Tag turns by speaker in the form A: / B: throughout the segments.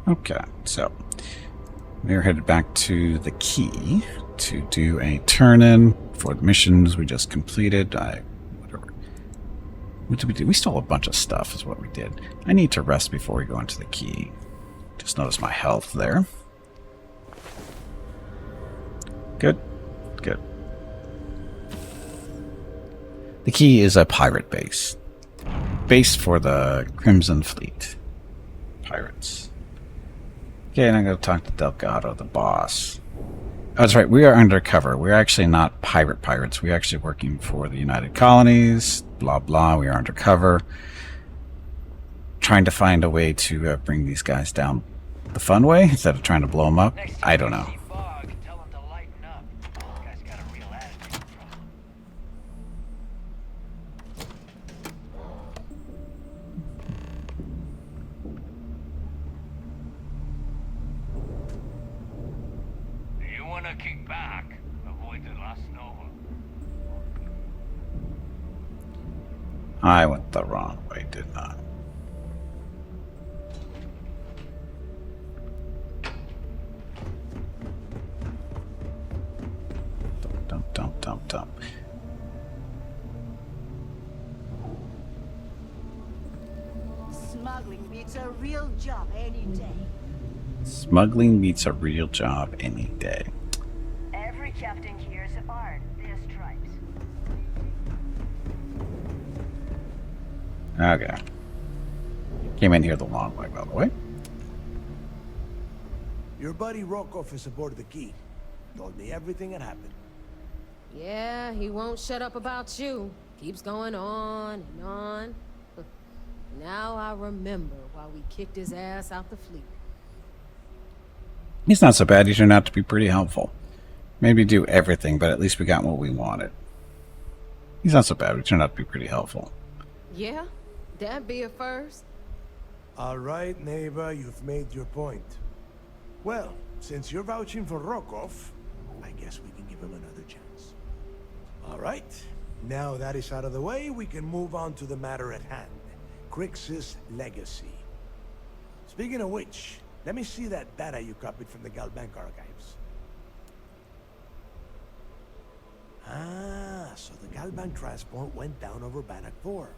A: Okay, so we're headed back to the key to do a turn-in for the missions we just completed. Whatever. What did we do? We stole a bunch of stuff is what we did. I need to rest before we go into the key. Just notice my health there. Good. Good. The key is a pirate base. Base for the Crimson Fleet. Pirates. Okay, and I'm going to talk to Delgado, the boss. Oh, that's right, we are undercover. We're actually not pirates. We're actually working for the United Colonies. Blah, blah. We are undercover. Trying to find a way to bring these guys down the fun way instead of trying to blow them up. I don't know.
B: Kick back. Avoid the last Nova.
A: I went the wrong way, didn't I? Dump.
C: Smuggling beats a real job any day.
A: Smuggling beats a real job any day.
C: Every captain here's earned their stripes.
A: Okay. Came in here the long way, by the way.
D: Your buddy Rokov is aboard the key. Told me everything that happened.
E: Yeah, he won't shut up about you. Keeps going on and on. Now I remember why we kicked his ass out the fleet.
A: He's not so bad. He turned out to be pretty helpful. Maybe do everything, but at least we got what we wanted. He's not so bad. He turned out to be pretty helpful.
E: Yeah, that'd be a first.
D: All right, Neva, you've made your point. Well, since you're vouching for Rokov, I guess we can give him another chance. All right, now that is out of the way, we can move on to the matter at hand. Crix's legacy. Speaking of which, let me see that data you copied from the Galbank archives. Ah, so the Galbank transport went down over Bannock 4.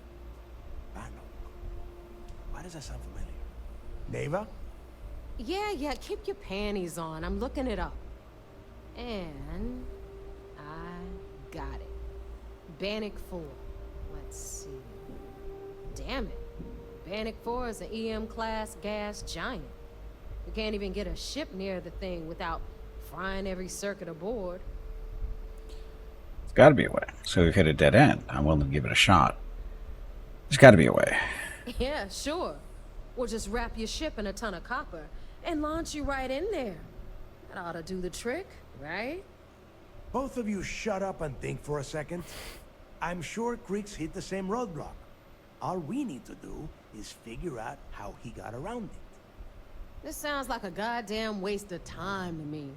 D: Bannock. Why does that sound familiar? Neva?
E: Yeah, keep your panties on. I'm looking it up. And I got it. Bannock 4. Let's see. Damn it. Bannock 4 is an EM-class gas giant. We can't even get a ship near the thing without frying every circuit aboard.
A: There's got to be a way. So we've hit a dead end. I'm willing to give it a shot. There's got to be a way.
E: Yeah, sure. We'll just wrap your ship in a ton of copper and launch you right in there. That ought to do the trick, right?
D: Both of you shut up and think for a second. I'm sure Creeks hit the same roadblock. All we need to do is figure out how he got around it.
E: This sounds like a goddamn waste of time to me.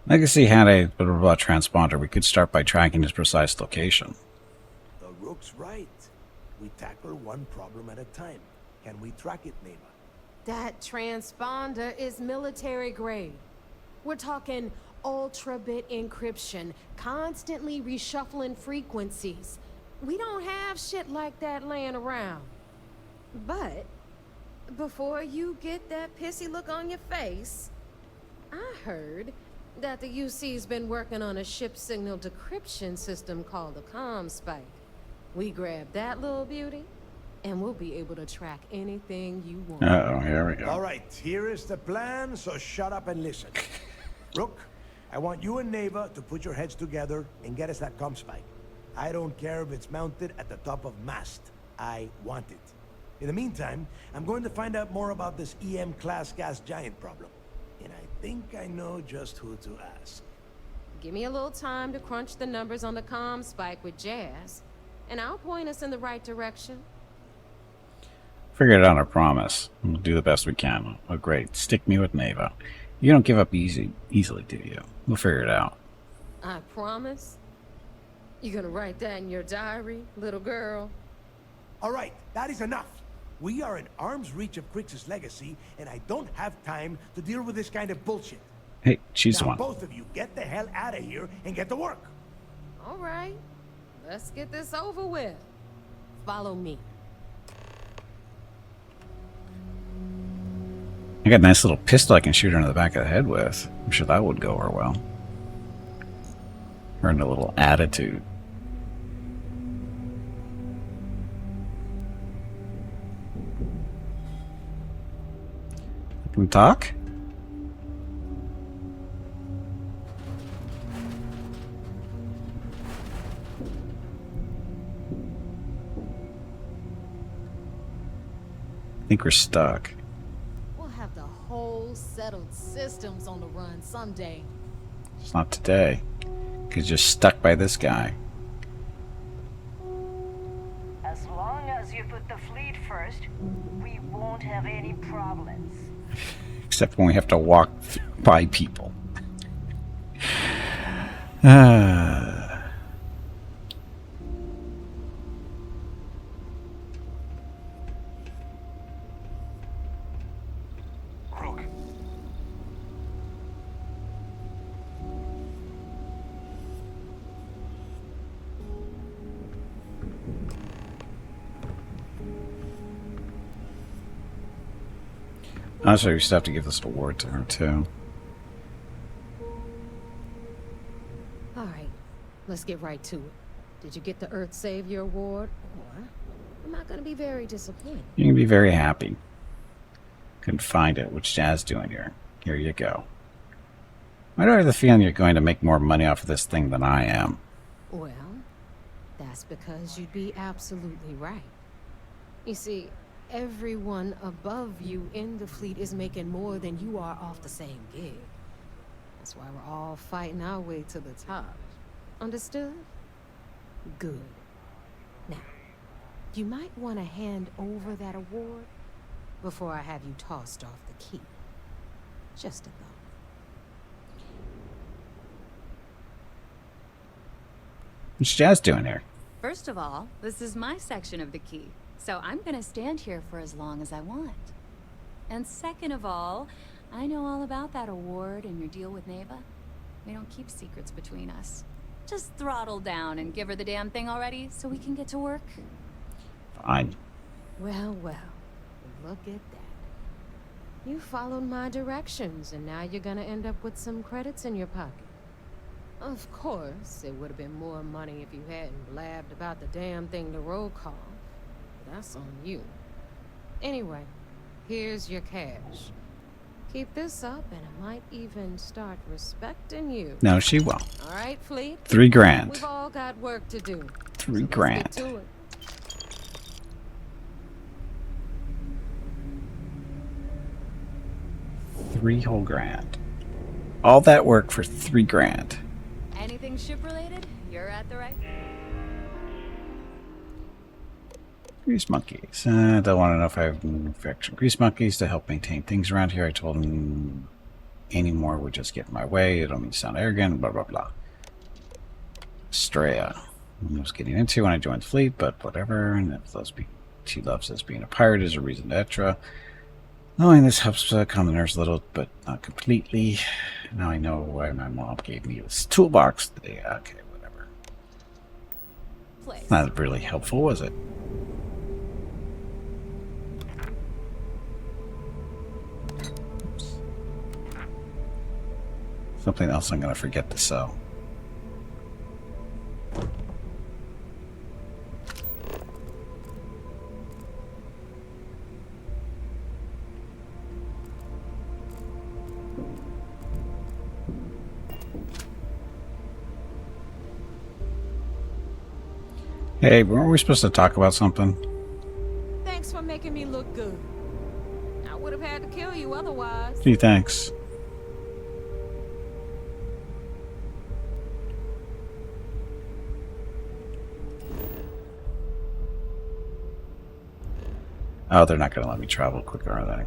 A: Legacy had a blah, blah, blah transponder. We could start by tracking his precise location.
D: The Rook's right. We tackle one problem at a time. Can we track it, Neva?
E: That transponder is military grade. We're talking ultra-bit encryption, constantly reshuffling frequencies. We don't have shit like that laying around. But before you get that pissy look on your face, I heard that the UC's been working on a ship signal decryption system called the ComSpike. We grab that little beauty, and we'll be able to track anything you want.
A: Uh-oh, here we go.
D: All right, here is the plan, so shut up and listen. Rook, I want you and Neva to put your heads together and get us that ComSpike. I don't care if it's mounted at the top of mast. I want it. In the meantime, I'm going to find out more about this EM-class gas giant problem. And I think I know just who to ask.
E: Give me a little time to crunch the numbers on the ComSpike with Jazz, and I'll point us in the right direction.
A: Figure it out, I promise. We'll do the best we can. Oh, great. Stick me with Neva. You don't give up easily, do you? We'll figure it out.
E: I promise. You gonna write that in your diary, little girl?
D: All right, that is enough. We are in arm's reach of Crix's legacy, and I don't have time to deal with this kind of bullshit.
A: Hey, she's the
D: Now,
A: one.
D: both of you, get the hell out of here and get to work.
E: All right, let's get this over with. Follow me.
A: I got a nice little pistol I can shoot her in the back of the head with. I'm sure that would go her well. Earn a little attitude. Can we talk? I think we're stuck.
E: We'll have the whole settled systems on the run someday.
A: It's not today. Because you're stuck by this guy.
C: As long as you put the fleet first, we won't have any problems.
A: Except when we have to walk by people. Ah.
B: Crook.
A: Honestly, we still have to give this award to her, too.
E: All right, let's get right to it. Did you get the Earth Savior Award? Or I'm not gonna be very disappointed.
A: You can be very happy. Couldn't find it. What's Jazz doing here? Here you go. Why do I have the feeling you're going to make more money off of this thing than I am?
E: Well, that's because you'd be absolutely right. You see, everyone above you in the fleet is making more than you are off the same gig. That's why we're all fighting our way to the top. Understood? Good. Now, you might want to hand over that award before I have you tossed off the key. Just a thought.
A: What's Jazz doing here?
F: First of all, this is my section of the key, so I'm gonna stand here for as long as I want. And second of all, I know all about that award and your deal with Neva. We don't keep secrets between us. Just throttle down and give her the damn thing already so we can get to work.
A: Fine.
E: Well, look at that. You followed my directions, and now you're gonna end up with some credits in your pocket. Of course, it would have been more money if you hadn't blabbed about the damn thing to roll call. That's on you. Anyway, here's your cash. Keep this up, and I might even start respecting you.
A: No, she won't.
E: All right, Fleet?
A: 3 grand.
E: We've all got work to do.
A: 3
E: So
A: grand.
E: let's get to it.
A: $3 whole grand. All that work for 3 grand.
F: Anything ship-related? You're at the right...
A: Grease monkeys. Don't want to know if I have manufactured grease monkeys to help maintain things around here. I told him any more would just get in my way. I don't mean to sound arrogant, blah, blah, blah. Straya. I was getting into when I joined the fleet, but whatever. And if she loves us being a pirate is a reason to extra. Knowing this helps calm the nerves a little, but not completely. Now I know why my mom gave me this toolbox today. Okay, whatever.
F: place.
A: Not really helpful, was it? Oops. Something else I'm going to forget to sell. Hey, weren't we supposed to talk about something?
E: Thanks for making me look good. I would have had to kill you otherwise.
A: Gee, thanks. Oh, they're not going to let me travel quicker, are they?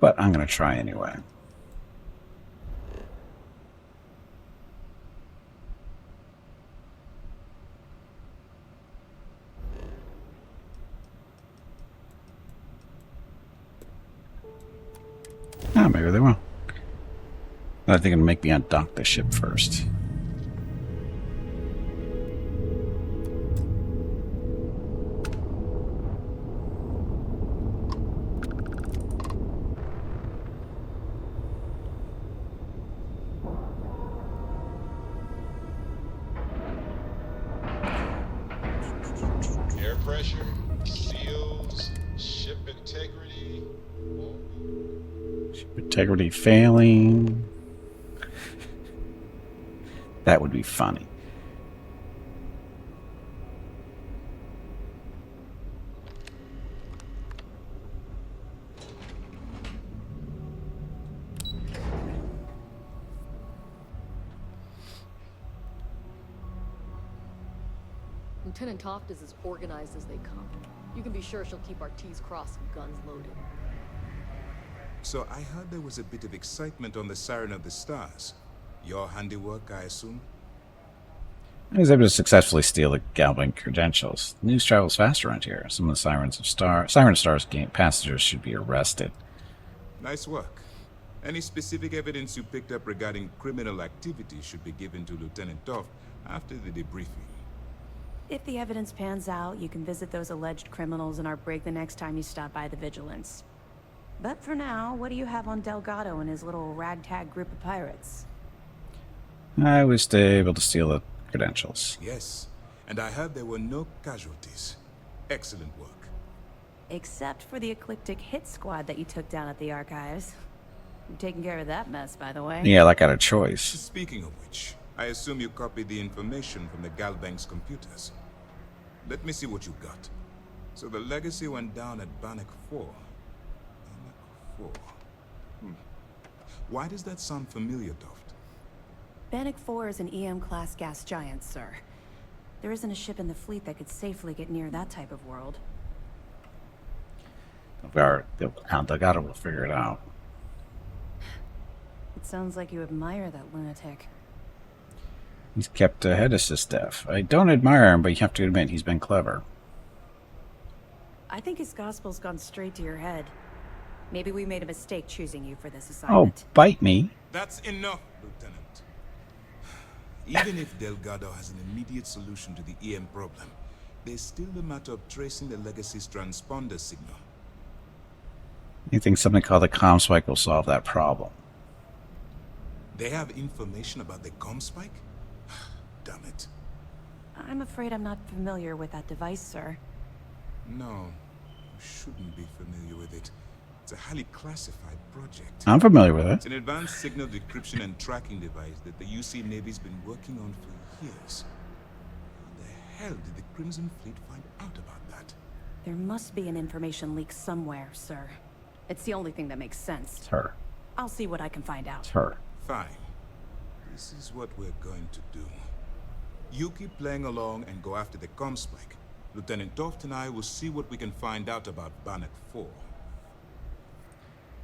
A: but I'm going to try anyway. Oh, maybe they will. I think it'll make me undock the ship first.
G: Air pressure, seals, ship integrity.
A: Ship integrity failing. That would be funny.
H: Lieutenant Toft is as organized as they come. You can be sure she'll keep our T's crossed and guns loaded.
G: So I heard there was a bit of excitement on the Siren of the Stars. Your handiwork, I assume?
A: I was able to successfully steal the Galvin credentials. News travels fast around here. Some of the Siren of Stars game passengers should be arrested.
G: Nice work. Any specific evidence you picked up regarding criminal activity should be given to Lieutenant Toft after the debriefing.
I: If the evidence pans out, you can visit those alleged criminals in our break the next time you stop by the Vigilance. But for now, what do you have on Delgado and his little ragtag group of pirates?
A: I was able to steal the credentials.
G: Yes, and I heard there were no casualties. Excellent work.
I: Except for the eclectic hit squad that you took down at the archives. You're taking care of that mess, by the way.
A: Yeah, like I had a choice.
G: Speaking of which, I assume you copied the information from the Galbank's computers. Let me see what you got. So the legacy went down at Bannock 4. Bannock 4. Why does that sound familiar, Toft?
I: Bannock 4 is an EM-class gas giant, sir. There isn't a ship in the fleet that could safely get near that type of world.
A: Delgado will figure it out.
I: It sounds like you admire that lunatic.
A: He's kept ahead of his stuff. I don't admire him, but you have to admit he's been clever.
I: I think his gospel's gone straight to your head. Maybe we made a mistake choosing you for this
A: Oh,
I: assignment.
A: bite me.
G: That's enough, Lieutenant. Even if Delgado has an immediate solution to the EM problem, there's still the matter of tracing the legacy's transponder signal.
A: You think something called the comm spike will solve that problem?
G: They have information about the comm spike? Damn it.
I: I'm afraid I'm not familiar with that device, sir.
G: No, you shouldn't be familiar with it. It's a highly classified project.
A: I'm familiar with it.
G: It's an advanced signal decryption and tracking device that the UC Navy's been working on for years. How the hell did the Crimson Fleet find out about that?
I: There must be an information leak somewhere, sir. It's the only thing that makes sense.
A: It's her.
I: I'll see what I can find out.
A: It's her.
G: Fine. This is what we're going to do. You keep playing along and go after the comm spike. Lieutenant Toft and I will see what we can find out about Bannock 4.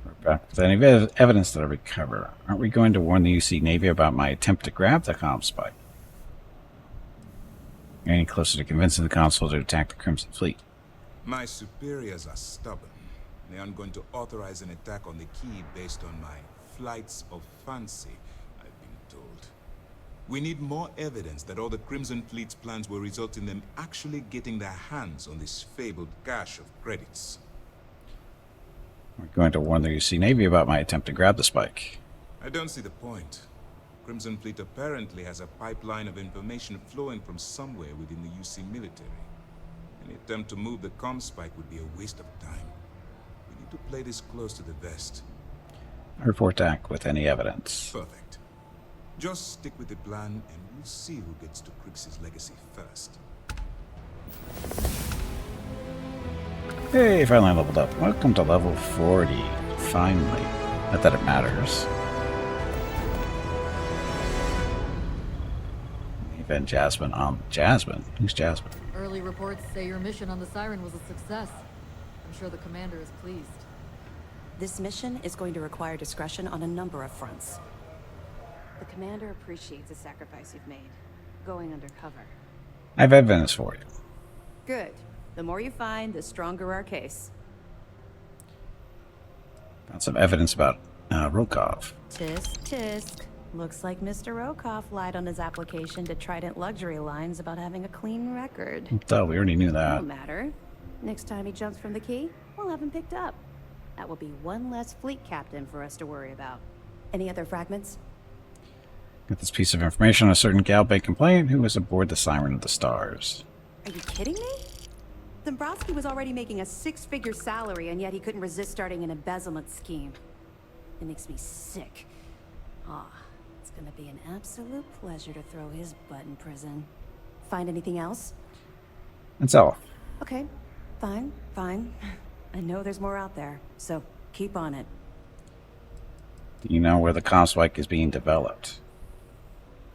A: We're back with any evidence that I recover. Aren't we going to warn the UC Navy about my attempt to grab the comm spike? You're any closer to convincing the Council to attack the Crimson Fleet?
G: My superiors are stubborn. They aren't going to authorize an attack on the key based on my flights of fancy, I've been told. We need more evidence that all the Crimson Fleet's plans will result in them actually getting their hands on this fabled cache of credits.
A: We're going to warn the UC Navy about my attempt to grab the spike.
G: I don't see the point. Crimson Fleet apparently has a pipeline of information flowing from somewhere within the UC military. Any attempt to move the comm spike would be a waste of time. We need to play this close to the vest.
A: I report back with any evidence.
G: Perfect. Just stick with the plan and we'll see who gets to Crix's legacy first.
A: Hey, finally leveled up. Welcome to level 40. Finally. Not that it matters. Even Jasmine on Jasmine. Who's Jasmine?
I: This mission is going to require discretion on a number of fronts. The commander appreciates the sacrifice you've made, going undercover.
A: I have evidence for you.
I: Good. The more you find, the stronger our case.
A: Got some evidence about Rokov.
I: Tisk, tisk. Looks like Mr. Rokov lied on his application to Trident Luxury Lines about having a clean record.
A: Duh, we already knew that.
I: No matter. Next time he jumps from the key, we'll have him picked up. That will be one less fleet captain for us to worry about. Any other fragments?
A: Got this piece of information on a certain Galbank complainant who was aboard the Siren of the Stars.
I: Are you kidding me? Dombrowski was already making a 6-figure salary, and yet he couldn't resist starting an embezzlement scheme. It makes me sick. Ah, it's gonna be an absolute pleasure to throw his butt in prison. Find anything else?
A: That's all.
I: Okay, fine. I know there's more out there, so keep on it.
A: Do you know where the Comspike is being developed?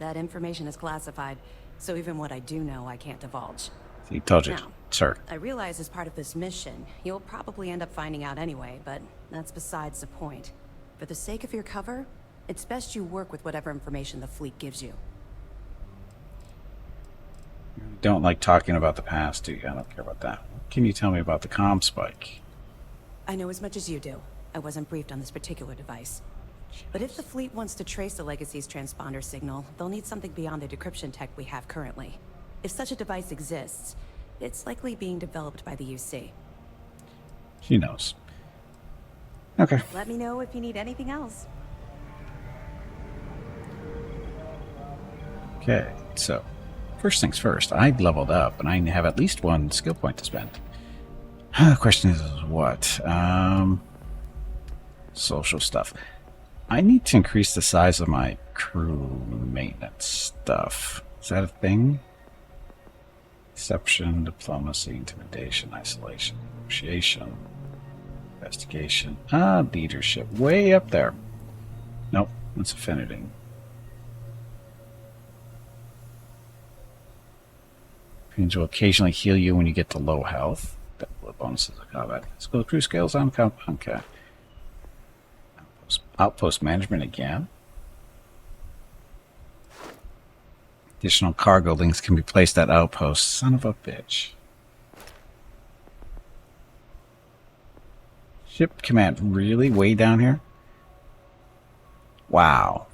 I: That information is classified, so even what I do know, I can't divulge.
A: He told you,
I: Now,
A: sir.
I: I realize as part of this mission, you'll probably end up finding out anyway, but that's besides the point. For the sake of your cover, it's best you work with whatever information the fleet gives you.
A: Don't like talking about the past, do you? I don't care about that. What can you tell me about the Comspike?
I: I know as much as you do. I wasn't briefed on this particular device. But if the fleet wants to trace the Legacy's transponder signal, they'll need something beyond the decryption tech we have currently. If such a device exists, it's likely being developed by the UC.
A: She knows. Okay.
I: Let me know if you need anything else.
A: Okay, so first things first, I leveled up and I have at least one skill point to spend. The question is what? Social stuff. I need to increase the size of my crew maintenance stuff. Is that a thing? Deception, diplomacy, intimidation, isolation, negotiation, investigation. Leadership. Way up there. Nope, that's affinity. Friends will occasionally heal you when you get to low health. Double the bonuses of combat. Skill crew skills on okay. Outpost management again. Additional cargo links can be placed at outposts. Son of a bitch. Ship command really way down here? Wow.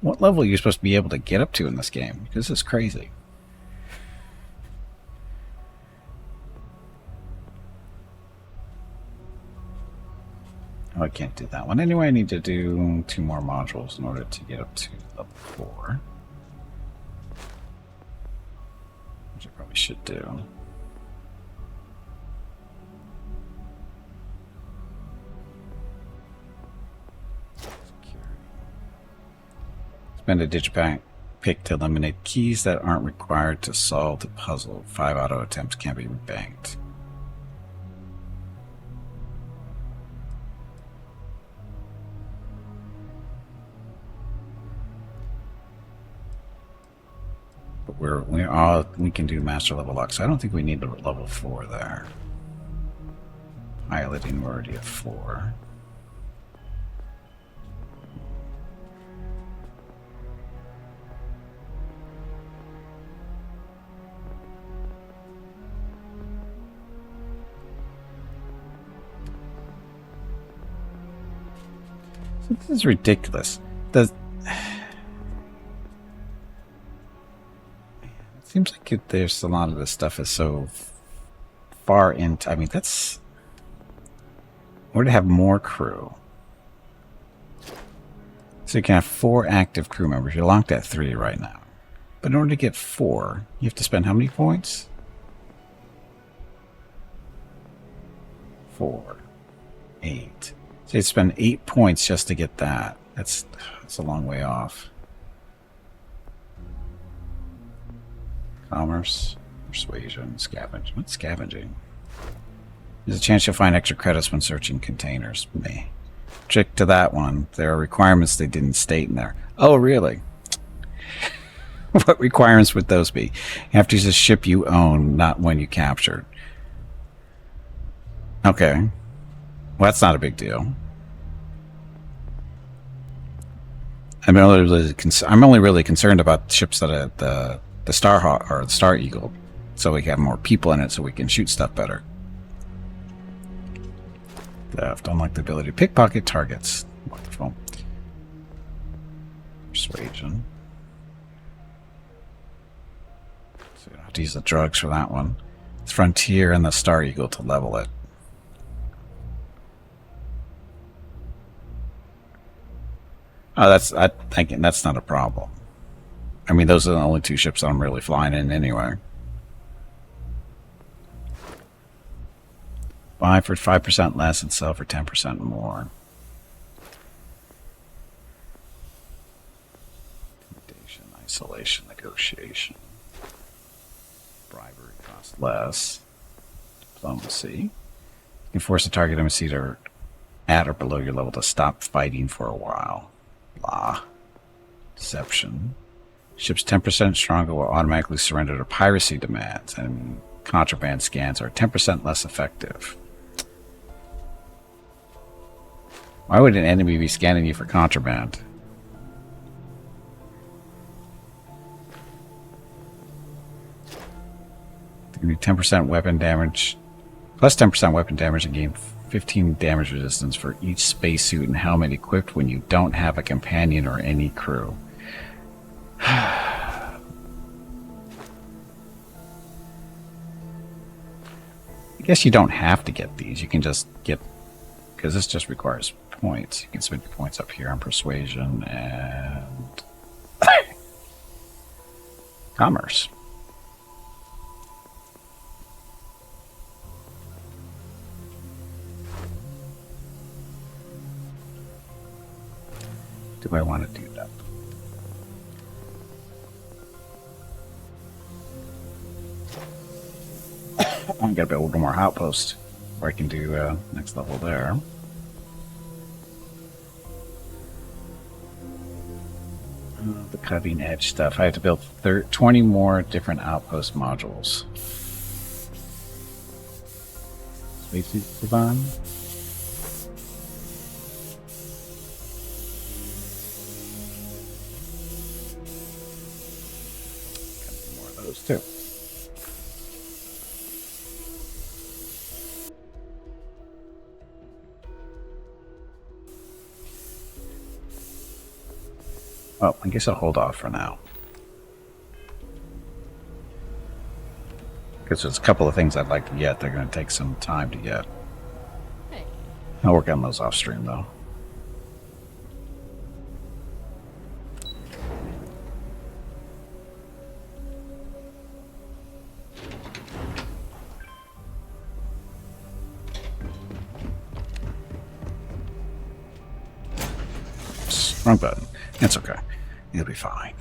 A: What level are you supposed to be able to get up to in this game? Because this is crazy. Oh, I can't do that one. Anyway, I need to do 2 more modules in order to get up to level 4. Which I probably should do. Spend a digipack pick to eliminate keys that aren't required to solve the puzzle. 5 auto attempts can be banked. But we can do master level lock, so I don't think we need a level 4 there. Piloting, we're already at 4. This is ridiculous. It seems like there's a lot of this stuff is so far into. I mean, that's. We're to have more crew. So you can have 4 active crew members. You're locked at 3 right now. But in order to get 4, you have to spend how many points? 4. 8. So you spend 8 points just to get that. That's a long way off. Commerce, persuasion, scavenging. What's scavenging? There's a chance you'll find extra credits when searching containers. Me. Trick to that one. There are requirements they didn't state in there. Oh, really? What requirements would those be? You have to use a ship you own, not one you captured. Okay. Well, that's not a big deal. I'm only really concerned about ships that are the Starhawk or the Star Eagle, so we can have more people in it, so we can shoot stuff better. Theft. Unlock the ability to pickpocket targets. Wonderful. Persuasion. So you don't have to use the drugs for that one. It's Frontier and the Star Eagle to level it. Oh, I'm thinking that's not a problem. I mean, those are the only two ships I'm really flying in anyway. Buy for 5% less and sell for 10% more. Intimidation, isolation, negotiation. Bribery costs less. Diplomacy. You can force a target embassy to at or below your level to stop fighting for a while. Blah. Deception. Ships 10% stronger will automatically surrender to piracy demands, and contraband scans are 10% less effective. Why would an enemy be scanning you for contraband? Give me 10% weapon damage, plus 10% weapon damage, and gain 15 damage resistance for each spacesuit and helmet equipped when you don't have a companion or any crew. I guess you don't have to get these. You can just get, because this just requires points. You can spend your points up here on persuasion and commerce. Do I want to do that? I'm gonna build one more outpost where I can do next level there. The cutting edge stuff. I have to build 20 more different outpost modules. Spacesuit Savon. More of those too. Oh, I guess I'll hold off for now. Because there's a couple of things I'd like to get. They're going to take some time to get.
H: Hey.
A: I'll work on those off stream, though. Oops, wrong button. It's okay. You'll be fine.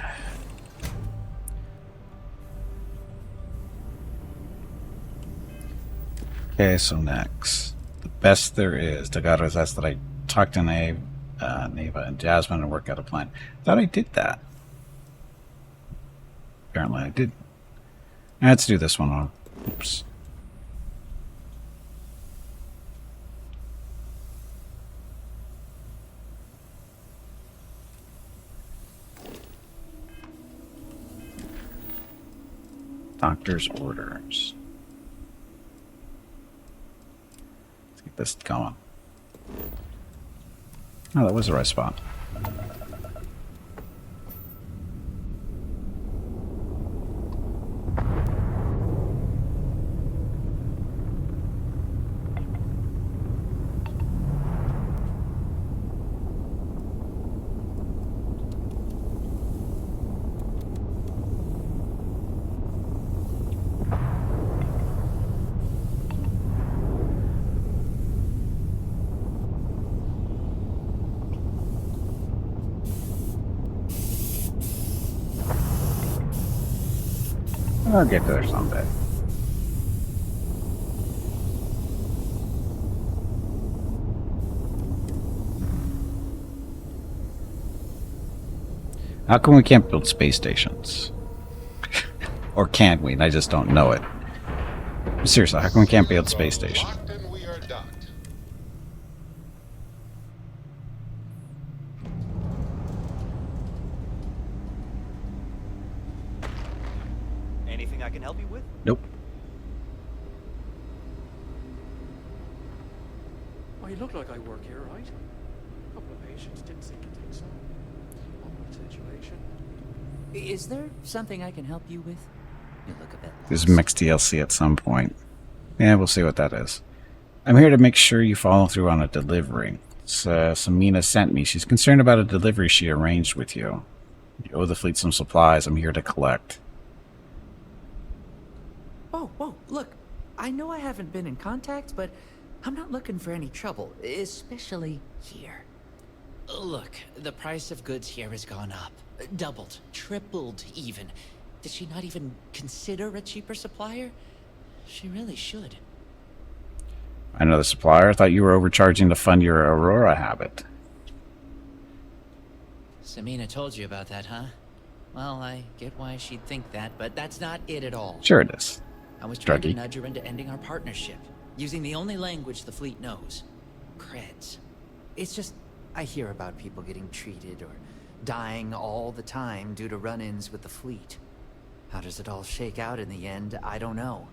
A: Okay, so next. The best there is. Dagato asked that I talk to Neva and Jasmine and work out a plan. Thought I did that. Apparently I did. Let's do this one on. Oops. Doctor's orders. Let's get this going. Oh, that was the right spot. I'll get there someday. How come we can't build space stations? Or can't we? I just don't know it. Seriously, how come we can't build space stations?
J: Locked and we are done. I look like I work here, right? A couple of patients didn't seem to think so. Awkward situation.
K: Is there something I can help you with? You look a bit
A: There's
K: lost.
A: mixed DLC at some point. Yeah, we'll see what that is. I'm here to make sure you follow through on a delivery. Samina sent me. She's concerned about a delivery she arranged with you. You owe the fleet some supplies I'm here to collect.
K: Whoa, look. I know I haven't been in contact, but I'm not looking for any trouble, especially here. Look, the price of goods here has gone up. Doubled, tripled even. Did she not even consider a cheaper supplier? She really should.
A: Another supplier? I thought you were overcharging to fund your Aurora habit.
K: Samina told you about that, huh? Well, I get why she'd think that, but that's not it at all.
A: Sure it is.
K: I was trying to
A: Druggy.
K: nudge her into ending our partnership, using the only language the fleet knows. Creds. It's just, I hear about people getting treated or dying all the time due to run-ins with the fleet. How does it all shake out in the end? I don't know.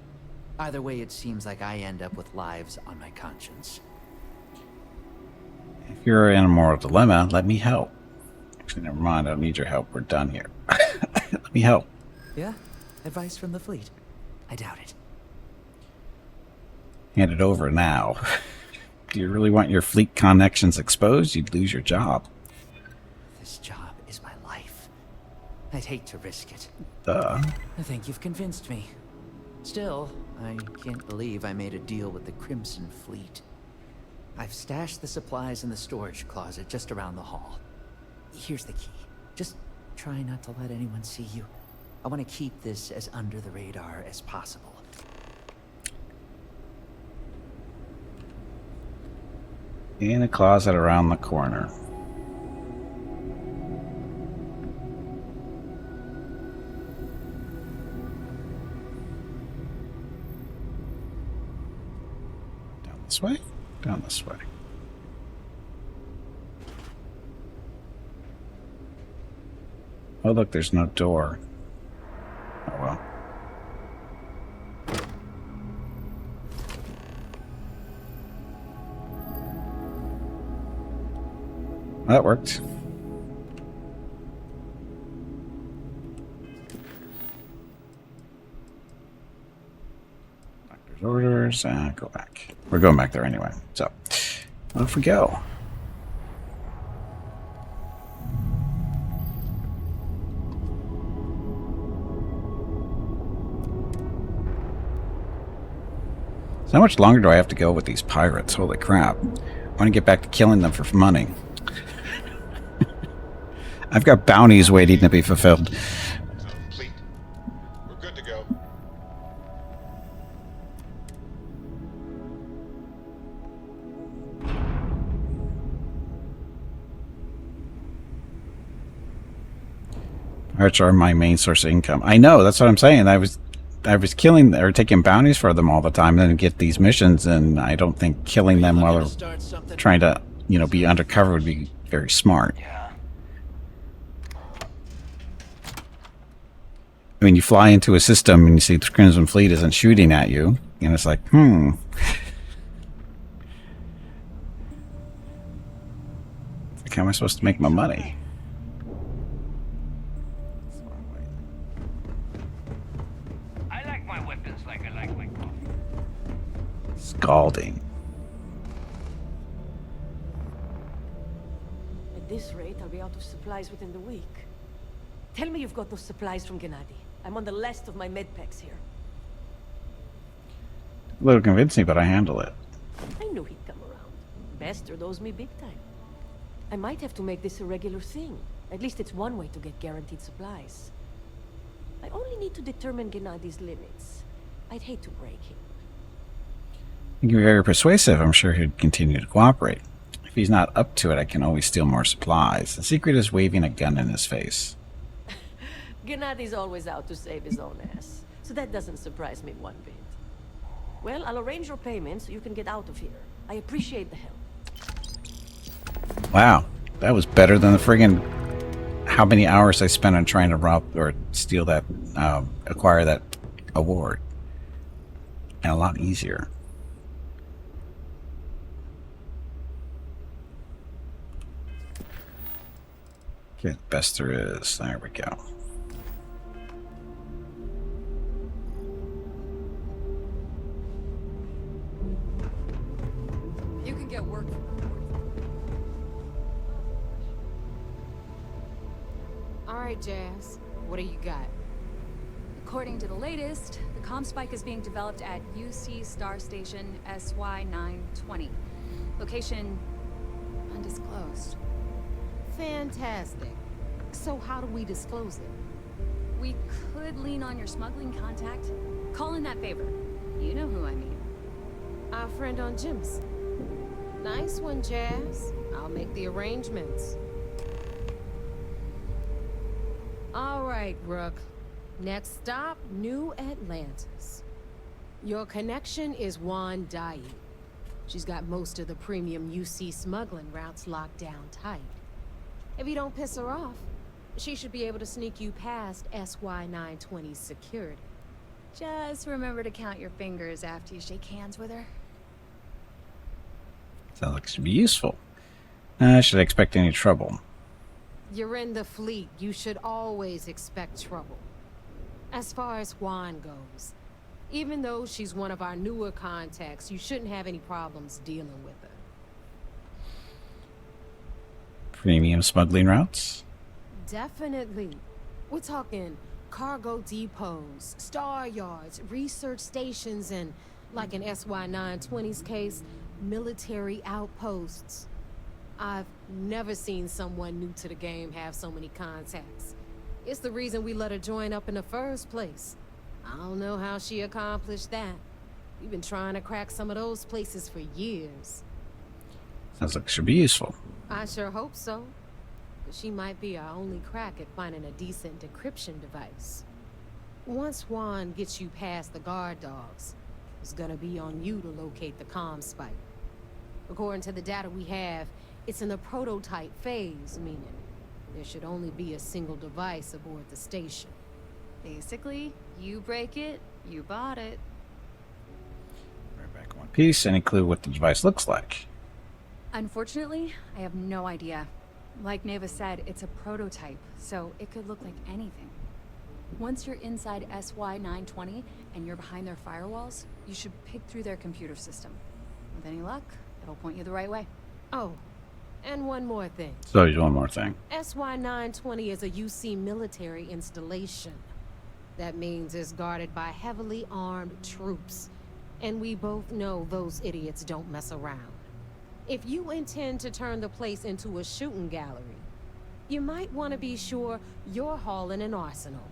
K: Either way, it seems like I end up with lives on my conscience.
A: If you're in a moral dilemma, let me help. Actually, never mind. I don't need your help. We're done here. Let me help.
K: Yeah? Advice from the fleet? I doubt it.
A: Hand it over now. Do you really want your fleet connections exposed? You'd lose your job.
K: This job is my life. I'd hate to risk it.
A: Duh.
K: I think you've convinced me. Still, I can't believe I made a deal with the Crimson Fleet. I've stashed the supplies in the storage closet just around the hall. Here's the key. Just try not to let anyone see you. I want to keep this as under the radar as possible.
A: In a closet around the corner. Down this way? Down this way. Oh, look, there's no door. Oh, well. That worked. Doctor's orders. Go back. We're going back there anyway. So, off we go. So how much longer do I have to go with these pirates? Holy crap. I want to get back to killing them for money. I've got bounties waiting to be fulfilled.
L: Complete. We're good to go.
A: Pirates are my main source of income. I know, that's what I'm saying. I was killing or taking bounties for them all the time, and then get these missions, and I don't think killing them while they're trying to, you know, be undercover would be very smart. I mean, you fly into a system and you see the Crimson Fleet isn't shooting at you, and it's like, Like, how am I supposed to make my money?
B: I like my weapons like I like my coffee.
A: Scalding.
C: At this rate, I'll be out of supplies within the week. Tell me you've got those supplies from Gennady. I'm on the last of my med packs here.
A: A little convincing, but I handle it.
C: I knew he'd come around. Bastard owes me big time. I might have to make this a regular thing. At least it's one way to get guaranteed supplies. I only need to determine Gennady's limits. I'd hate to break him.
A: You're very persuasive. I'm sure he'd continue to cooperate. If he's not up to it, I can always steal more supplies. The secret is waving a gun in his face.
C: Gennady's always out to save his own ass, so that doesn't surprise me one bit. Well, I'll arrange your payment so you can get out of here. I appreciate the help.
A: Wow, that was better than the friggin' how many hours I spent on trying to rob or steal that, acquire that award. And a lot easier. Okay, best there is. There we go.
F: You can get work.
E: All right, Jazz. What do you got?
F: According to the latest, the comm spike is being developed at UC Star Station SY-920. Location undisclosed.
E: Fantastic. So how do we disclose it?
F: We could lean on your smuggling contact. Call in that favor. You know who I mean.
E: Our friend on Jim's. Nice one, Jazz. I'll make the arrangements. All right, Rook. Next stop, New Atlantis. Your connection is Juan Dai. She's got most of the premium UC smuggling routes locked down tight. If you don't piss her off, she should be able to sneak you past SY-920's security.
F: Just remember to count your fingers after you shake hands with her.
A: Sounds like it should be useful. Should I expect any trouble?
E: You're in the fleet. You should always expect trouble. As far as Juan goes, even though she's one of our newer contacts, you shouldn't have any problems dealing with her.
A: Premium smuggling routes?
E: Definitely. We're talking cargo depots, star yards, research stations, and, like in SY-920's case, military outposts. I've never seen someone new to the game have so many contacts. It's the reason we let her join up in the first place. I don't know how she accomplished that. We've been trying to crack some of those places for years.
A: Sounds like it should be useful.
E: I sure hope so. But she might be our only crack at finding a decent decryption device. Once Juan gets you past the guard dogs, it's gonna be on you to locate the comm spike. According to the data we have, it's in the prototype phase, meaning there should only be a single device aboard the station.
F: Basically, you break it, you bought it.
A: Right back in one piece. Any clue what the device looks like?
F: Unfortunately, I have no idea. Like Neva said, it's a prototype, so it could look like anything. Once you're inside SY-920 and you're behind their firewalls, you should pick through their computer system. With any luck, it'll point you the right way.
E: Oh, and one more thing.
A: So there's one more thing.
E: SY-920 is a UC military installation. That means it's guarded by heavily armed troops. And we both know those idiots don't mess around. If you intend to turn the place into a shooting gallery, you might want to be sure you're hauling an arsenal,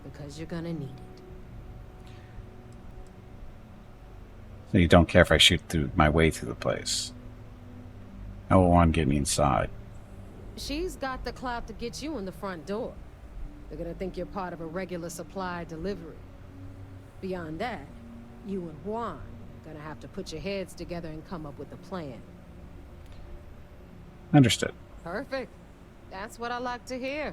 E: because you're gonna need it.
A: So you don't care if I shoot through my way through the place? I will want to get me inside.
E: She's got the clout to get you in the front door. They're gonna think you're part of a regular supply delivery. Beyond that, you and Juan are gonna have to put your heads together and come up with a plan.
A: Understood.
E: Perfect. That's what I like to hear.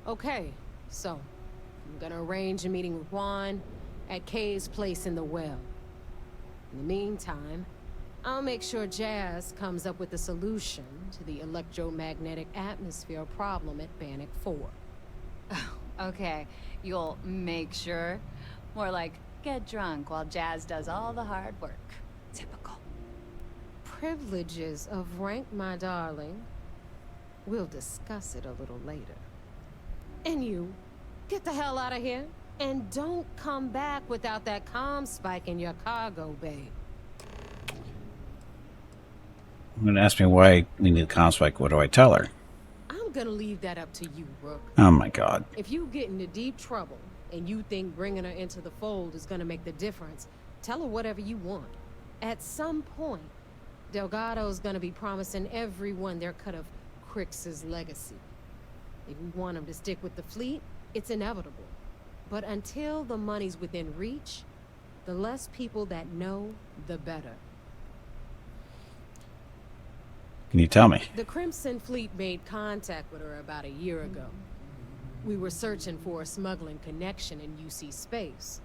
E: Okay, so I'm gonna arrange a meeting with Juan at Kay's place in the well. In the meantime, I'll make sure Jazz comes up with a solution to the electromagnetic atmosphere problem at Bannock 4.
F: Okay, you'll make sure. More like, get drunk while Jazz does all the hard work. Typical.
E: Privileges of rank, my darling. We'll discuss it a little later. And you, get the hell out of here. And don't come back without that comm spike in your cargo bay.
A: I'm going to ask me why we need the comm spike. What do I tell her?
E: I'm gonna leave that up to you, Rook.
A: Oh my god.
E: If you get into deep trouble, and you think bringing her into the fold is gonna make the difference, tell her whatever you want. At some point, Delgado's gonna be promising everyone their cut of Crix's legacy. If we want him to stick with the fleet, it's inevitable. But until the money's within reach, the less people that know, the better.
A: Can you tell me?
E: The Crimson Fleet made contact with her about a year ago. We were searching for a smuggling connection in UC space,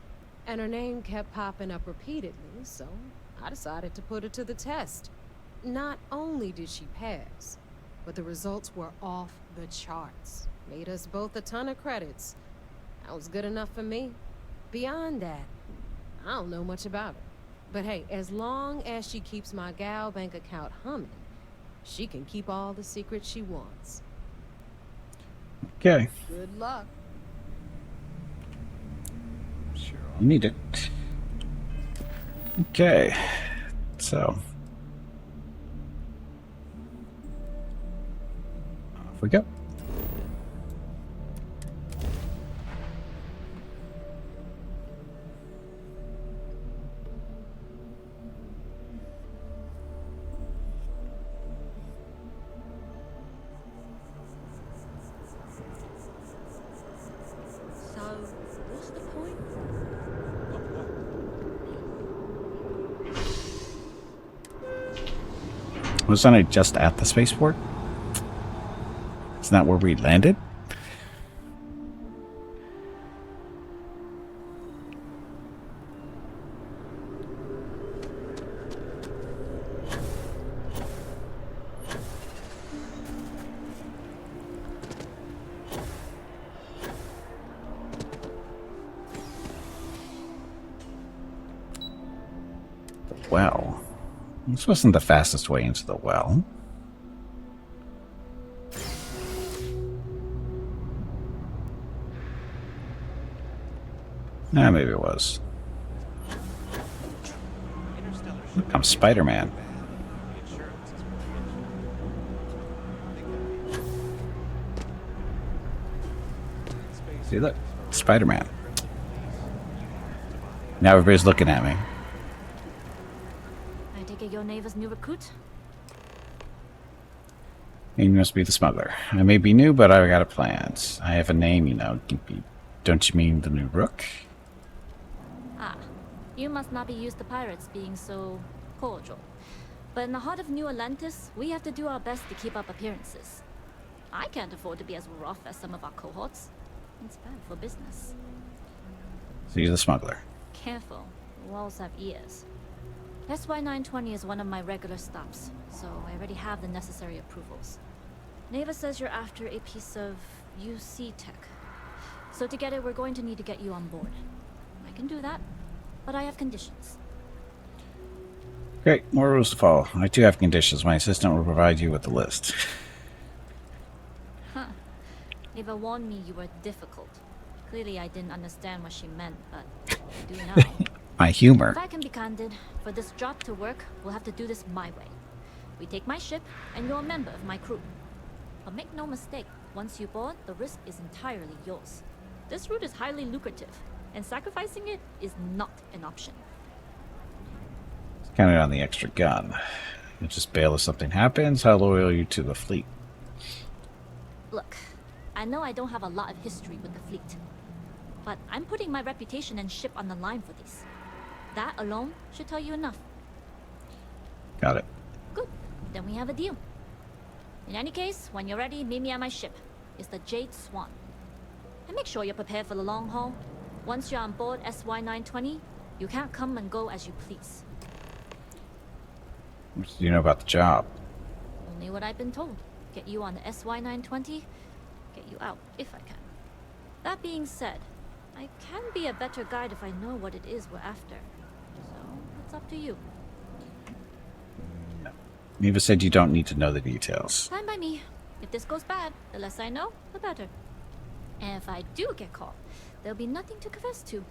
E: and her name kept popping up repeatedly, so I decided to put her to the test. Not only did she pass, but the results were off the charts. Made us both a ton of credits. That was good enough for me. Beyond that, I don't know much about her. But hey, as long as she keeps my gal bank account humming, she can keep all the secrets she wants.
A: Okay.
E: Good luck.
A: Sure, I'll need it. Okay. So. Off we go.
C: So, what's the point?
A: Wasn't I just at the spaceport? Isn't that where we landed? The well. This wasn't the fastest way into the well. Nah, maybe it was. Look, I'm Spider-Man. See, look, Spider-Man. Now everybody's looking at me.
F: I take it your neighbor's new recruit?
A: And you must be the smuggler. I may be new, but I've got a plans. I have a name, you know, Gimpy. Don't you mean the new rook?
F: Ah, you must not be used to pirates being so cordial. But in the heart of New Atlantis, we have to do our best to keep up appearances. I can't afford to be as rough as some of our cohorts. It's bad for business.
A: So you're the smuggler.
F: Careful, the walls have ears. SY-920 is one of my regular stops, so I already have the necessary approvals. Neva says you're after a piece of UC tech. So to get it, we're going to need to get you on board. I can do that, but I have conditions.
A: Great, more rules to follow. I too have conditions. My assistant will provide you with the list.
F: Huh. Neva warned me you were difficult. Clearly I didn't understand what she meant, but I do now.
A: My humor.
F: If I can be candid, for this job to work, we'll have to do this my way. We take my ship, and you're a member of my crew. But make no mistake, once you board, the risk is entirely yours. This route is highly lucrative, and sacrificing it is not an option.
A: Counting on the extra gun. You just bail if something happens. How loyal are you to the fleet?
F: Look, I know I don't have a lot of history with the fleet, but I'm putting my reputation and ship on the line for this. That alone should tell you enough.
A: Got it.
F: Good, then we have a deal. In any case, when you're ready, meet me at my ship. It's the Jade Swan. And make sure you're prepared for the long haul. Once you're on board SY-920, you can't come and go as you please.
A: What do you know about the job?
F: Only what I've been told. Get you on the SY-920, get you out, if I can. That being said, I can be a better guide if I know what it is we're after. So, it's up to you.
A: No. Neva said you don't need to know the details.
F: Fine by me. If this goes bad, the less I know, the better. And if I do get caught, there'll be nothing to confess to.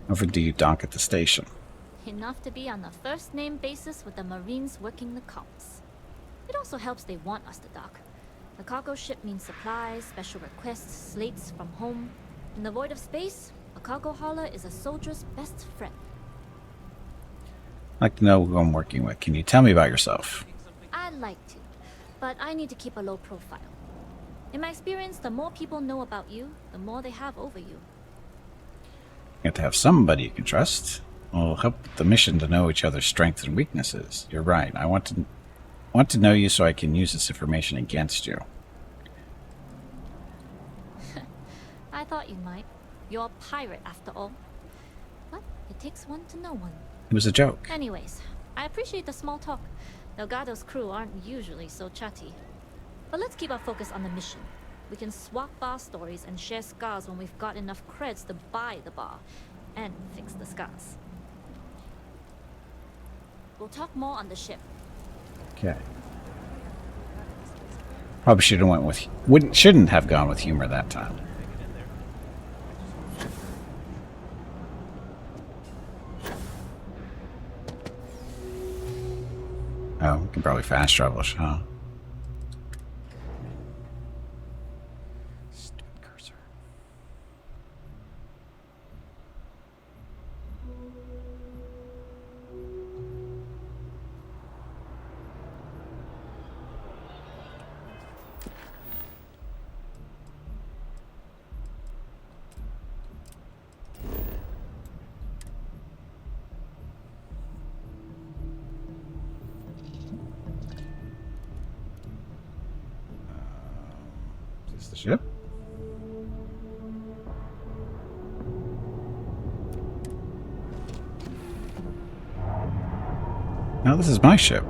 A: How often do you donk at the station?
F: Enough to be on a first-name basis with the Marines working the comms. It also helps they want us to dock. The cargo ship means supplies, special requests, slates from home. In the void of space, a cargo hauler is a soldier's best friend.
A: I'd like to know who I'm working with. Can you tell me about yourself?
F: I'd like to, but I need to keep a low profile. In my experience, the more people know about you, the more they have over you.
A: You have to have somebody you can trust. It'll help with the mission to know each other's strengths and weaknesses. You're right. I want to know you so I can use this information against you.
F: I thought you might. You're a pirate after all. But it takes one to know one.
A: It was a joke.
F: Anyways, I appreciate the small talk.
M: Delgado's crew aren't usually so chatty. But let's keep our focus on the mission. We can swap bar stories and share scars when we've got enough creds to buy the bar and fix the scars. We'll talk more on the ship.
A: Okay. Probably should have went with shouldn't have gone with humor that time. Oh, we can probably fast travel, huh? Stupid cursor. Is this the ship? No, this is my ship.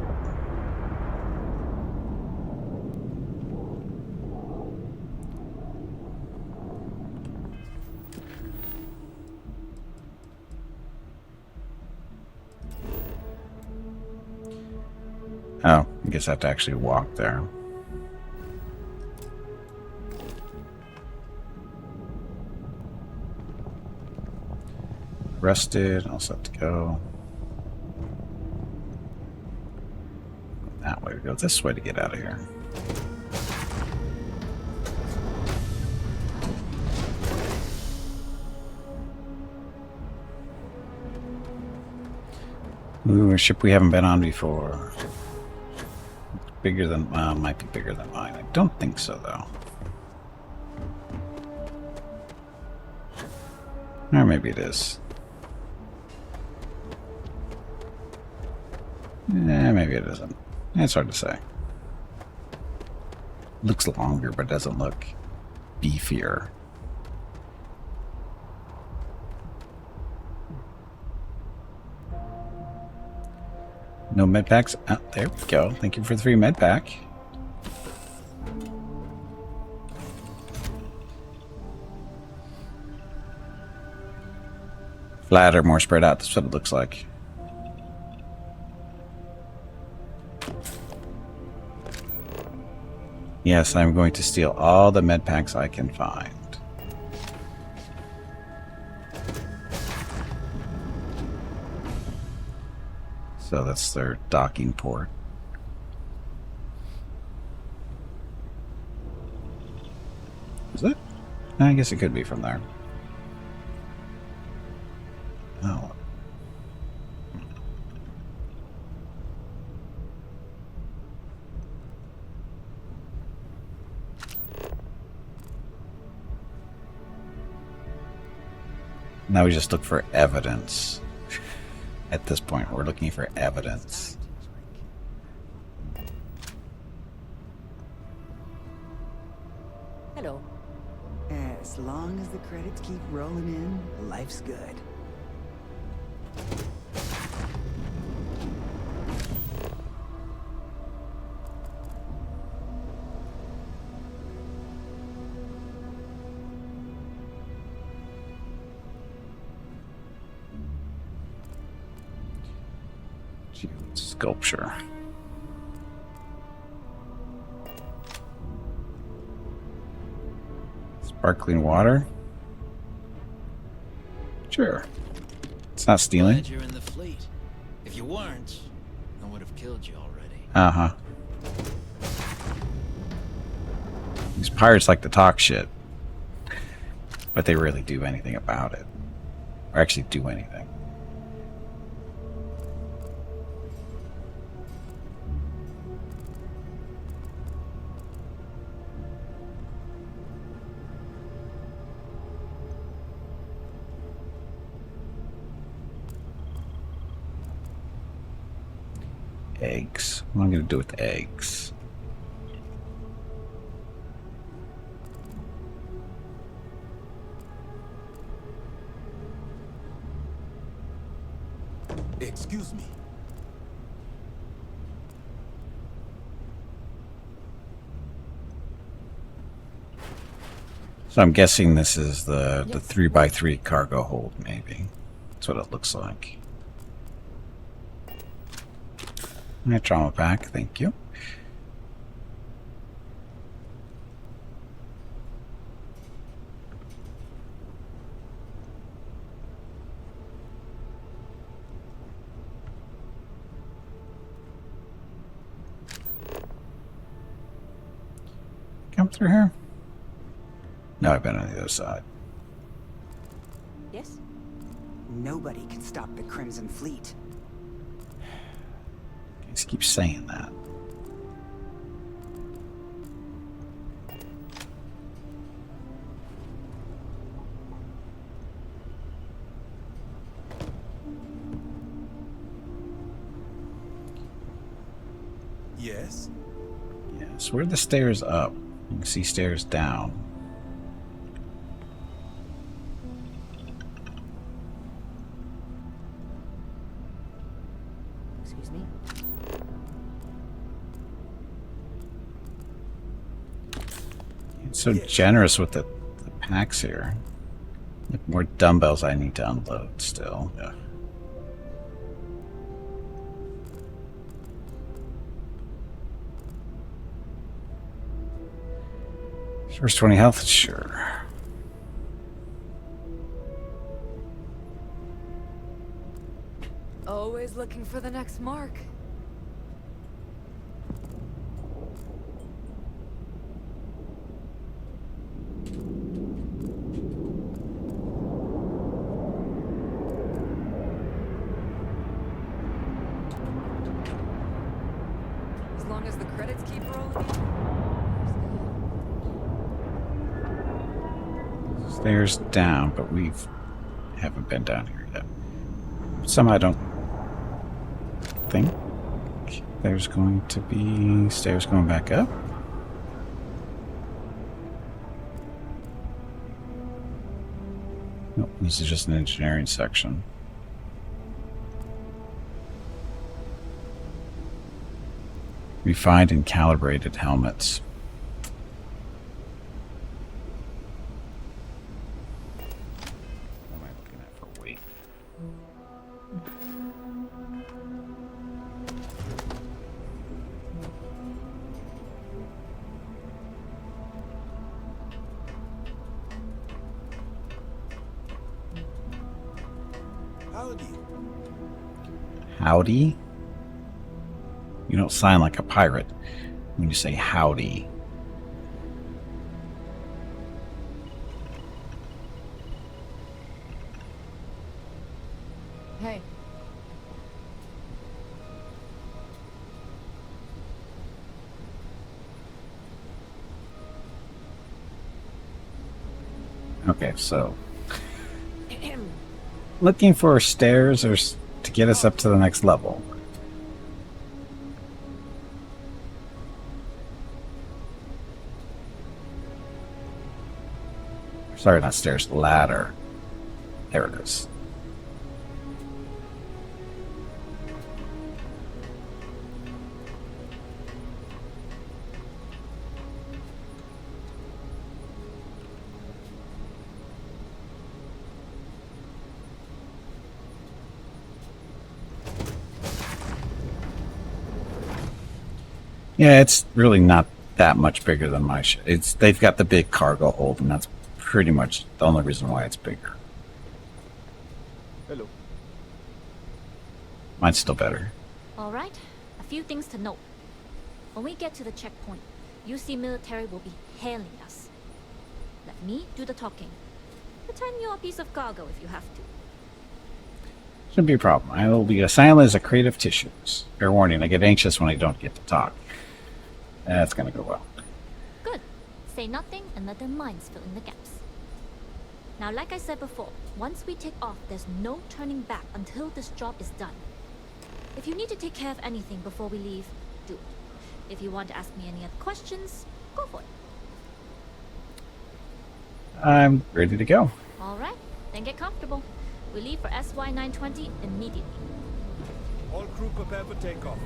A: Oh, I guess I have to actually walk there. Rested, all set to go. That way to go. This way to get out of here. Ooh, a ship we haven't been on before. Bigger than, might be bigger than mine. I don't think so, though. Or maybe it is. Maybe it isn't. It's hard to say. Looks longer, but doesn't look beefier. No med packs. Oh, there we go. Thank you for the free med pack. Flatter, more spread out. That's what it looks like. Yes, I'm going to steal all the med packs I can find. So that's their docking port. Is it? I guess it could be from there. Oh. Now we just look for evidence. At this point, we're looking for evidence.
C: Hello.
N: As long as the credits keep rolling in, life's good.
A: Sculpture. Sparkling water? Sure. It's not stealing.
K: Glad you're in the fleet. If you weren't, I would have killed you already.
A: Uh-huh. These pirates like to talk shit. But they really do anything about it. Or actually do anything. Eggs. What am I going to do with eggs?
G: Excuse me.
A: So I'm guessing this is the 3x3 cargo hold, maybe. That's what it looks like. Trauma pack, thank you. Come through here? No, I've been on the other side.
C: Yes?
N: Nobody can stop the Crimson Fleet.
A: You just keep saying that.
D: Yes?
A: Yes, where are the stairs up? You can see stairs down.
C: Excuse me.
A: It's so generous with the packs here. Like more dumbbells I need to unload still. Yeah. First 20 health, sure.
O: Always looking for the next mark. As long as the credits keep rolling in.
A: Stairs down, but haven't been down here yet. Somehow I don't think there's going to be stairs going back up. Nope, this is just an engineering section. Refined and calibrated helmets. What am I looking at for weight?
D: Howdy.
A: Howdy? You don't sound like a pirate when you say howdy.
O: Hey.
A: Okay, so looking for stairs or to get us up to the next level. Sorry, not stairs, ladder. There it is. Yeah, it's really not that much bigger than my ship. They've got the big cargo hold, and that's pretty much the only reason why it's bigger.
J: Hello.
A: Mine's still better.
M: All right, a few things to note. When we get to the checkpoint, UC military will be hailing us. Let me do the talking. Pretend you're a piece of cargo if you have to.
A: Shouldn't be a problem. I will be as silent as a crate of tissues. Fair warning, I get anxious when I don't get to talk. That's gonna go well.
M: Good. Say nothing and let their minds fill in the gaps. Now, like I said before, once we take off, there's no turning back until this job is done. If you need to take care of anything before we leave, do it. If you want to ask me any other questions, go for it.
A: I'm ready to go.
M: All right, then get comfortable. We leave for SY-920 immediately.
P: All crew prepare for takeoff.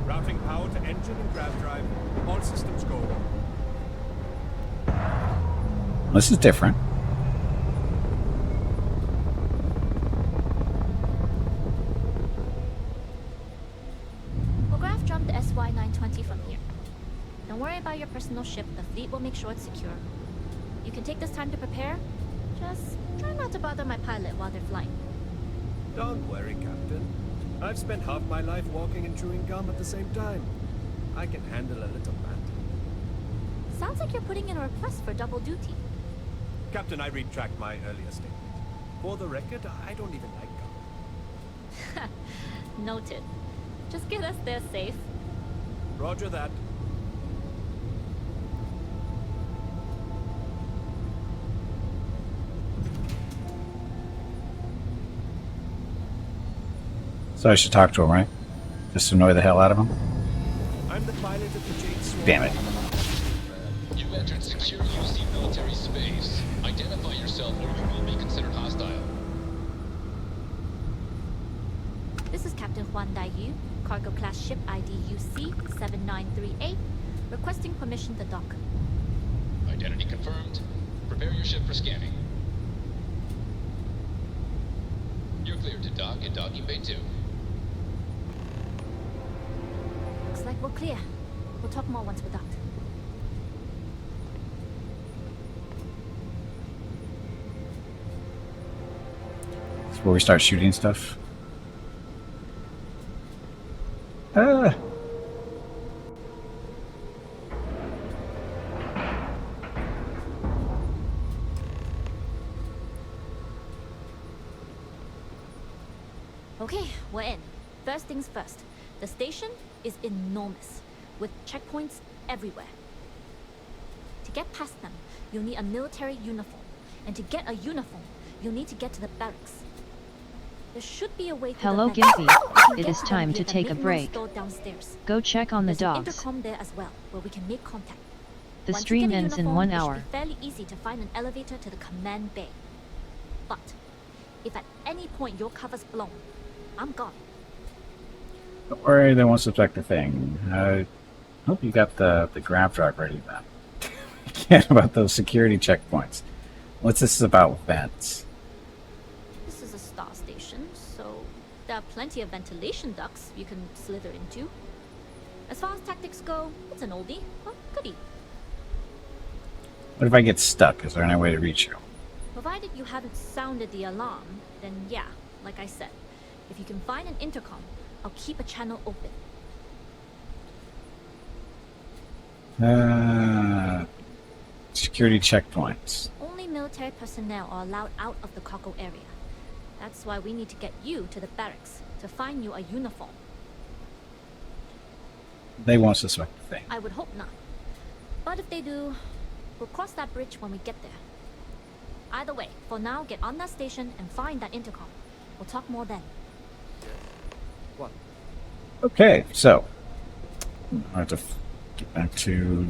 P: Routing power to engine and grav drive. All systems go.
A: This is different.
M: We'll graph jump the SY-920 from here. Don't worry about your personal ship. The fleet will make sure it's secure. You can take this time to prepare. Just try not to bother my pilot while they're flying.
P: Don't worry, Captain. I've spent half my life walking and chewing gum at the same time. I can handle a little banter.
M: Sounds like you're putting in a request for double duty.
P: Captain, I retract my earlier statement. For the record, I don't even like gum.
M: Noted. Just get us there safe.
P: Roger that.
A: So I should talk to him, right? Just to annoy the hell out of him?
P: I'm the pilot of the Jade Swarm.
A: Damn it.
Q: You've entered secure UC military space. Identify yourself or you will be considered hostile.
M: This is Captain Huan Daiyu, cargo class ship ID UC-7938, requesting permission to dock.
Q: Identity confirmed. Prepare your ship for scanning. You're cleared to dock in docking bay 2.
M: Looks like we're clear. We'll talk more once we're docked.
A: It's where we start shooting stuff. Ah!
M: Okay, we're in. First things first. The station is enormous, with checkpoints everywhere. To get past them, you'll need a military uniform. And to get a uniform, you'll need to get to the barracks. There should be a way to
R: Hello,
M: the barracks.
R: Gimpy. It is time to take a break.
M: Downstairs.
R: Go check on the
M: There's an
R: dogs.
M: intercom there as well, where we can make contact.
R: The
M: Once you
R: stream
M: get a
R: ends in
M: uniform,
R: 1
M: it should
R: hour.
M: be fairly easy to find an elevator to the command bay. But if at any point your cover's blown, I'm gone.
A: Don't worry, they won't suspect a thing. I hope you got the grab truck ready then. Can't about those security checkpoints. What's this about with vents?
M: This is a star station, so there are plenty of ventilation ducts you can slither into. As far as tactics go, it's an oldie, but goodie.
A: What if I get stuck? Is there any way to reach you?
M: Provided you haven't sounded the alarm, then yeah, like I said. If you can find an intercom, I'll keep a channel open.
A: Security checkpoints.
M: Only military personnel are allowed out of the cargo area. That's why we need to get you to the barracks, to find you a uniform.
A: They won't suspect a thing.
M: I would hope not. But if they do, we'll cross that bridge when we get there. Either way, for now, get on that station and find that intercom. We'll talk more then.
J: What?
A: Okay, so I have to get back to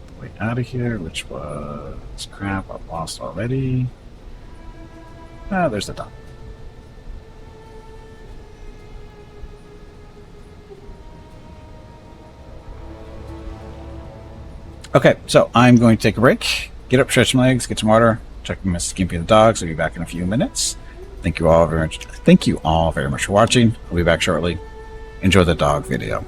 A: the way out of here, which was crap. I've lost already. Ah, there's the dock. Okay, so I'm going to take a break, get up, stretch my legs, get some water, check Miss Skimpy the dogs. I'll be back in a few minutes. Thank you all very much. Thank you all very much for watching. I'll be back shortly. Enjoy the dog video.